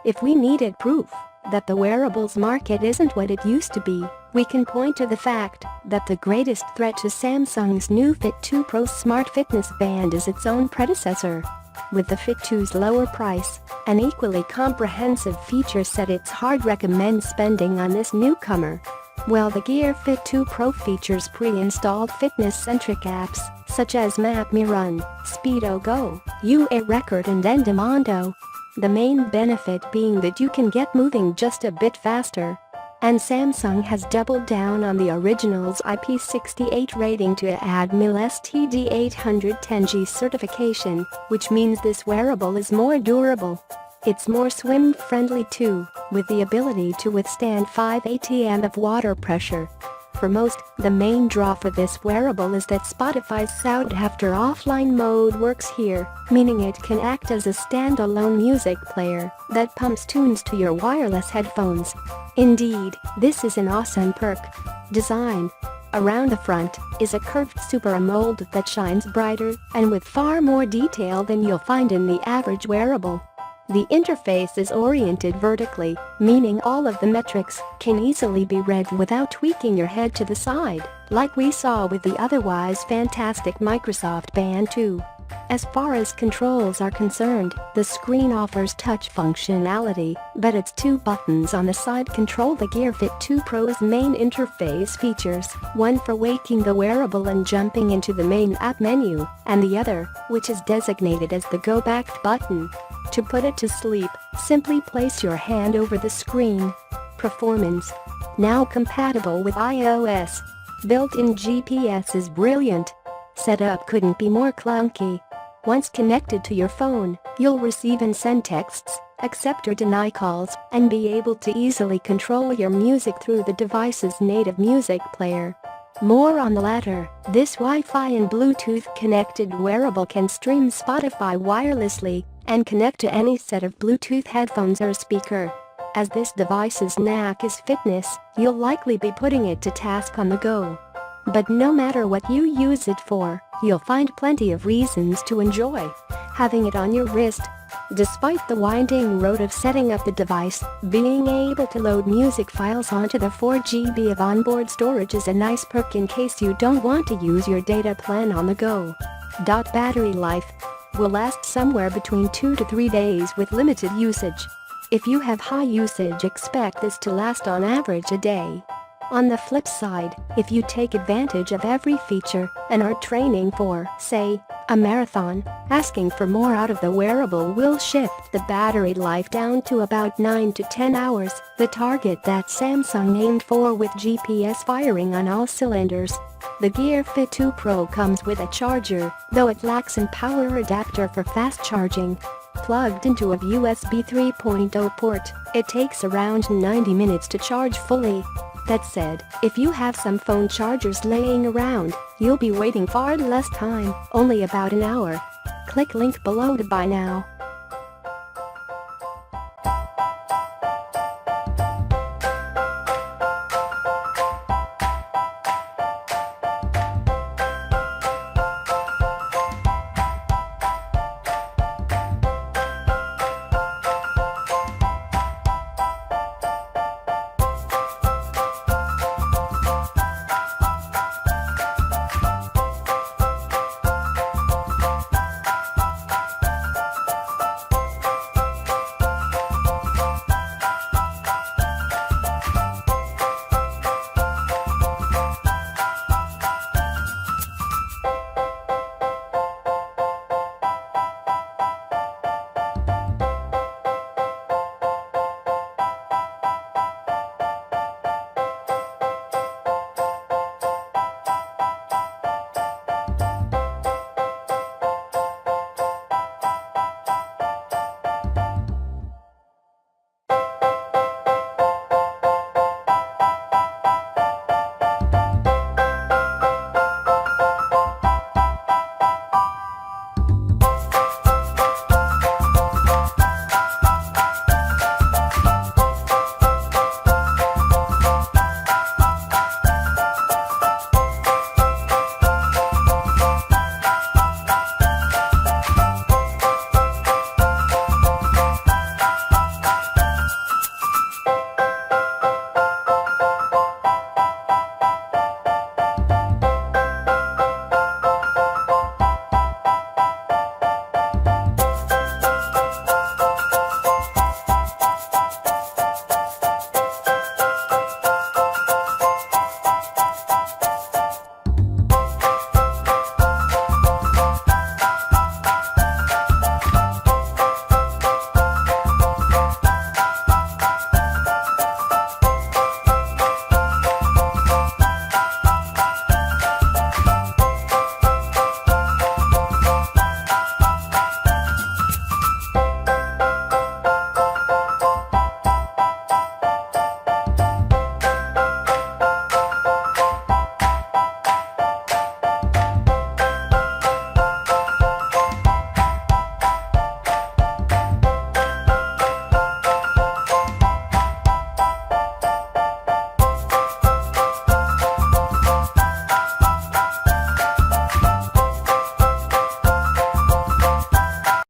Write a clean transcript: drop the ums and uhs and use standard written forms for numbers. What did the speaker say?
If we needed proof that the wearables market isn't what it used to be, we can point to the fact that the greatest threat to Samsung's new Fit 2 Pro smart fitness band is its own predecessor. With the Fit 2's lower price and equally comprehensive feature set, it's hard to recommend spending on this newcomer. While the Gear Fit 2 Pro features pre-installed fitness-centric apps such as Map Me Run, Speedo Go, UA Record and Endomondo, the main benefit being that you can get moving just a bit faster. And Samsung has doubled down on the original's IP68 rating to add MIL STD810G certification, which means this wearable is more durable. It's more swim-friendly too, with the ability to withstand 5 atm of water pressure. For most, the main draw for this wearable is that Spotify's sought after offline mode works here, meaning it can act as a standalone music player that pumps tunes to your wireless headphones. Indeed, this is an awesome perk. Design. Around the front is a curved Super AMOLED that shines brighter and with far more detail than you'll find in the average wearable. The interface is oriented vertically, meaning all of the metrics can easily be read without tweaking your head to the side, like we saw with the otherwise fantastic Microsoft Band 2. As far as controls are concerned, the screen offers touch functionality, but its two buttons on the side control the Gear Fit 2 Pro's main interface features, one for waking the wearable and jumping into the main app menu, and the other, which is designated as the Go Back button. To put it to sleep, simply place your hand over the screen. Performance. Now compatible with iOS. Built-in GPS is brilliant. Setup couldn't be more clunky. Once connected to your phone, you'll receive and send texts, accept or deny calls, and be able to easily control your music through the device's native music player. More on the latter, this Wi-Fi and Bluetooth-connected wearable can stream Spotify wirelessly and connect to any set of Bluetooth headphones or speaker. As this device's knack is fitness, you'll likely be putting it to task on the go. But no matter what you use it for, you'll find plenty of reasons to enjoy having it on your wrist. Despite the winding road of setting up the device, being able to load music files onto the 4 GB of onboard storage is a nice perk in case you don't want to use your data plan on the go. Battery life will last somewhere between 2 to 3 days with limited usage. If you have high usage, expect this to last on average a day. On the flip side, if you take advantage of every feature and are training for, say, a marathon, asking for more out of the wearable will shift the battery life down to about 9 to 10 hours, the target that Samsung aimed for with GPS firing on all cylinders. The Gear Fit 2 Pro comes with a charger, though it lacks a power adapter for fast charging. Plugged into a USB 3.0 port, it takes around 90 minutes to charge fully. That said, if you have some phone chargers laying around, you'll be waiting far less time, only about an hour. Click link below to buy now.